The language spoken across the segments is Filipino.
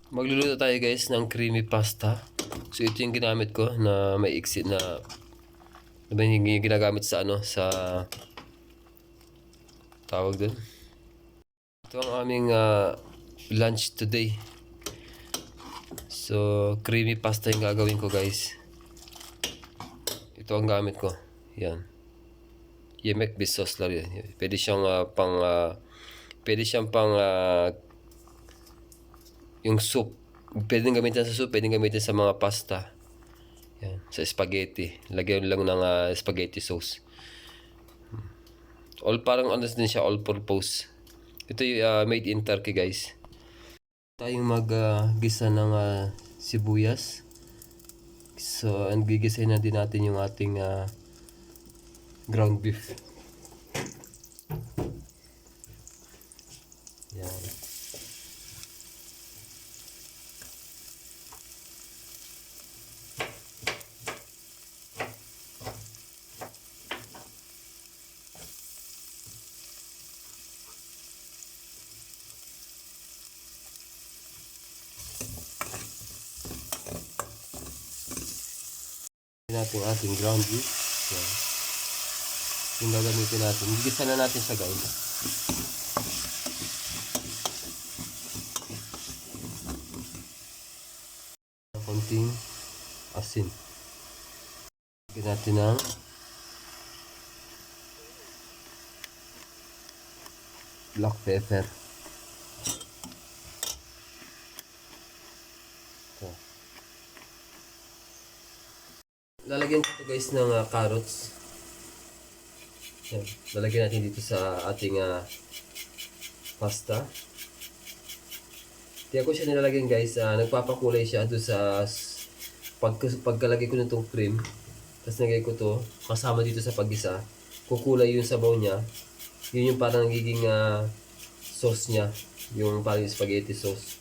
Magluluto tayo guys ng creamy pasta. So ito yung ginamit ko na may iksi na yung ginagamit sa sa tawag dun. Ito ang aming lunch today. So creamy pasta yung gagawin ko guys. Ito ang gamit ko. Yan. Yemek sauce lang yan. Pwede siyang yung soup. Pwedeng gamitin sa soup, pwedeng gamitin sa mga pasta. Yan, sa spaghetti. Lagyan lang ng spaghetti sauce. All parang din siya, all purpose. Ito yung made in Turkey guys. Tayong mag-gisa ng sibuyas. So, and gigisahin na din natin yung ating ground beef. Yan. Natin ating ground beef. Yan. Yung gagamitin natin. Gigisa na natin siya guys. Konting asin. Lagyan natin ng black pepper. Ito. Lalagyan ko ito guys ng carrots. Yan. Lalagyan natin dito sa ating pasta. Kaya ko siya nilalagyan guys, nagpapakulay siya doon sa pagkalagay ko nitong cream. Tapos nagay ko to kasama dito sa paggisa. Kukulay yung sabaw niya. Yun yung parang nagiging sauce niya. Yung parang spaghetti sauce.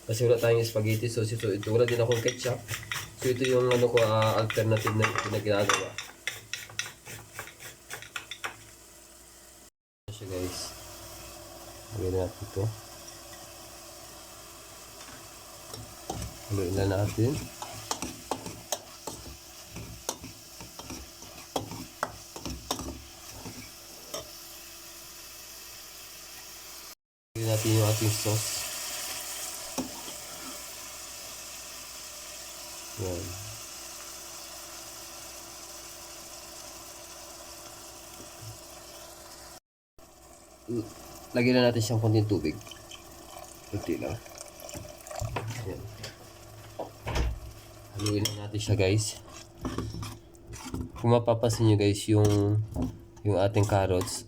Kasi wala tayong spaghetti sauce. Ito wala din akong ketchup. So ito yung alternative na ginagawa. Ito siya guys. Lagyan natin ito. Haluin na natin. Lagyan natin yung ating sauce. Yan. Lagyan na natin siyang konting tubig. Kunti lang. Yan. Haluin na natin siya guys. Kung mapapansin nyo guys, yung ating carrots,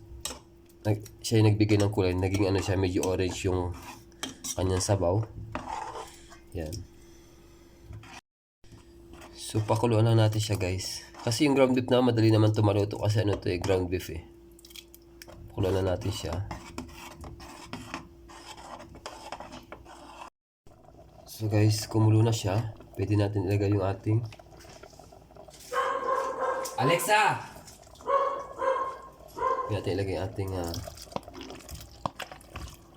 siya yung nagbigay ng kulay. Naging siya, medyo orange yung kanyang sabaw. Yan. So pakuluan lang natin siya guys. Kasi yung ground beef na madali naman tumaluto kasi ground beef eh. Pakuluan na natin siya. So guys, kumulo na siya. Pwede natin ilagay yung ating Alexa! Pwede natin ilagay yung ating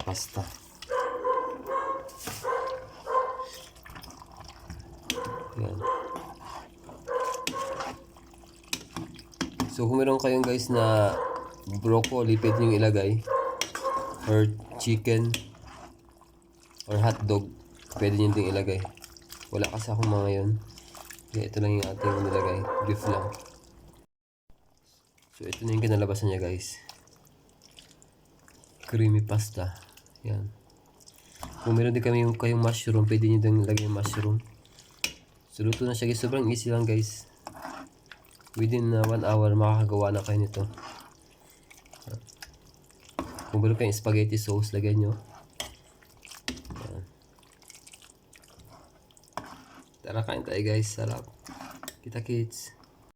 pasta. Yan. So kung meron kayong guys na broccoli, pwede nyo ilagay. Or chicken. Or hotdog. Pwede nyo din ilagay. Wala kasi akong mga yun. Kaya ito lang yung ating nilagay. Beef lang. So ito na yung kinalabasan niya guys. Creamy pasta. Yan. Kung meron din kayong mushroom, pwede nyo din ilagay yung mushroom. So luto na siya guys. Sobrang easy lang guys. Within 1 hour makakagawa na kayo nito. Kung meron kayong spaghetti sauce, lagyan nyo. Tara, kain tayo guys. Sarap. Kita kits.